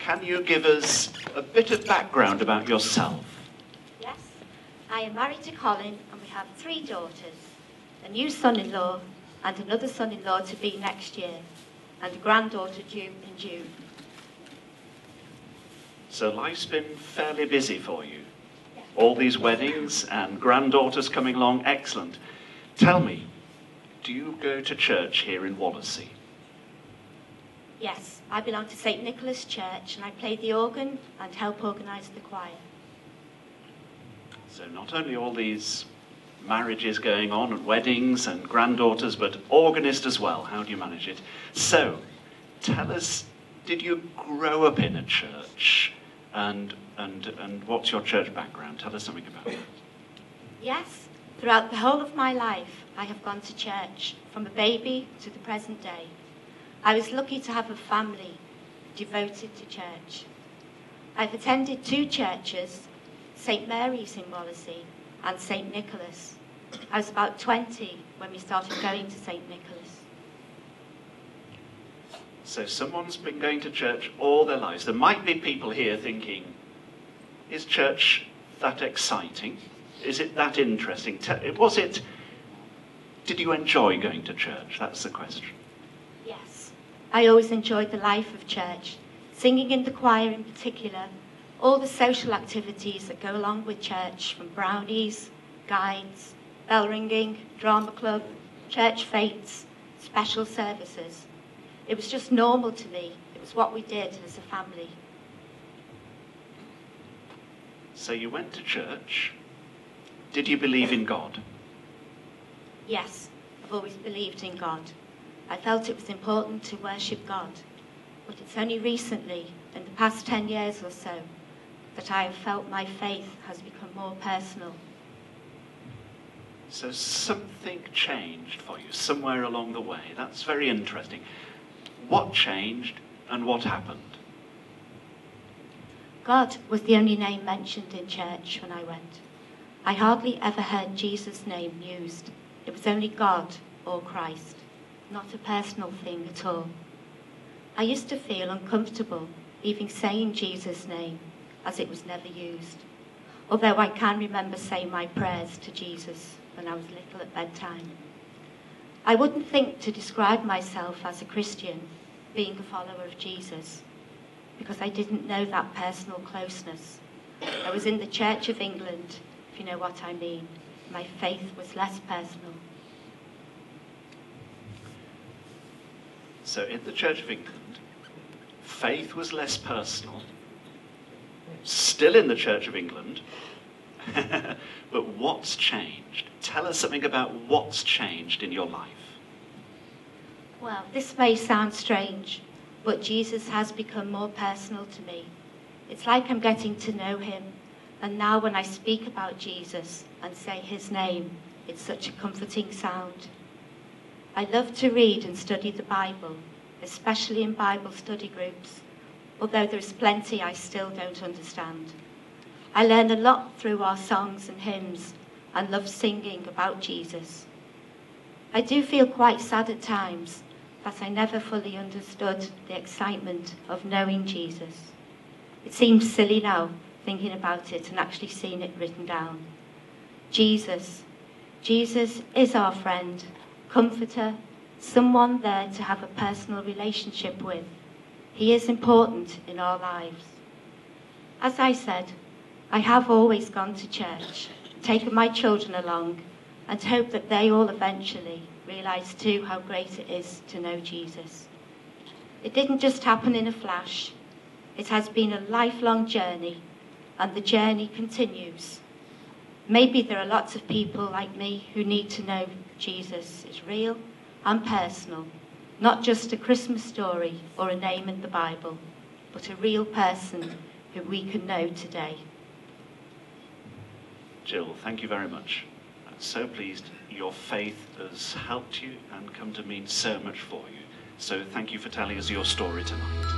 can you give us a bit of background about yourself? Yes, I am married to Colin and we have 3 daughters, a new son-in-law and another son-in-law to be next year, and a granddaughter due in June. So life's been fairly busy for you. Yes. All these weddings and granddaughters coming along, excellent. Tell me, do you go to church here in Wallasey? Yes, I belong to St Nicholas Church and I play the organ and help organise the choir. So not only all these marriages going on and weddings and granddaughters, but organist as well. How do you manage it? So, tell us, did you grow up in a church? And what's your church background? Tell us something about that. Yes, throughout the whole of my life, I have gone to church, from a baby to the present day. I was lucky to have a family devoted to church. I've attended 2 churches, St Mary's in Wallasey and St Nicholas. I was about 20 when we started going to St Nicholas. So someone's been going to church all their lives. There might be people here thinking, is church that exciting? Is it that interesting? Did you enjoy going to church? That's the question. Yes, I always enjoyed the life of church, singing in the choir in particular, all the social activities that go along with church, from brownies, guides, bell ringing, drama club, church fetes, special services. It was just normal to me. It was what we did as a family. So you went to church. Did you believe in God? Yes, I've always believed in God. I felt it was important to worship God. But it's only recently, in the past 10 years or so, that I have felt my faith has become more personal. So something changed for you somewhere along the way. That's very interesting. What changed and what happened? God was the only name mentioned in church when I went. I hardly ever heard Jesus' name used. It was only God or Christ, not a personal thing at all. I used to feel uncomfortable even saying Jesus' name, as it was never used, although I can remember saying my prayers to Jesus when I was little at bedtime. I wouldn't think to describe myself as a Christian, being a follower of Jesus, because I didn't know that personal closeness. I was in the Church of England, if you know what I mean. My faith was less personal. So in the Church of England, faith was less personal. Still in the Church of England, but what's changed? Tell us something about what's changed in your life. Well, this may sound strange, but Jesus has become more personal to me. It's like I'm getting to know him, and now when I speak about Jesus and say his name, it's such a comforting sound. I love to read and study the Bible, especially in Bible study groups, although there's plenty I still don't understand. I learn a lot through our songs and hymns and love singing about Jesus. I do feel quite sad at times that I never fully understood the excitement of knowing Jesus. It seems silly now, thinking about it and actually seeing it written down. Jesus. Jesus is our friend, comforter, someone there to have a personal relationship with. He is important in our lives. As I said, I have always gone to church, taken my children along, and hope that they all eventually realise too how great it is to know Jesus. It didn't just happen in a flash. It has been a lifelong journey, and the journey continues. Maybe there are lots of people like me who need to know Jesus is real and personal, not just a Christmas story or a name in the Bible, but a real person who we can know today. Gill, thank you very much. I'm so pleased your faith has helped you and come to mean so much for you. So thank you for telling us your story tonight.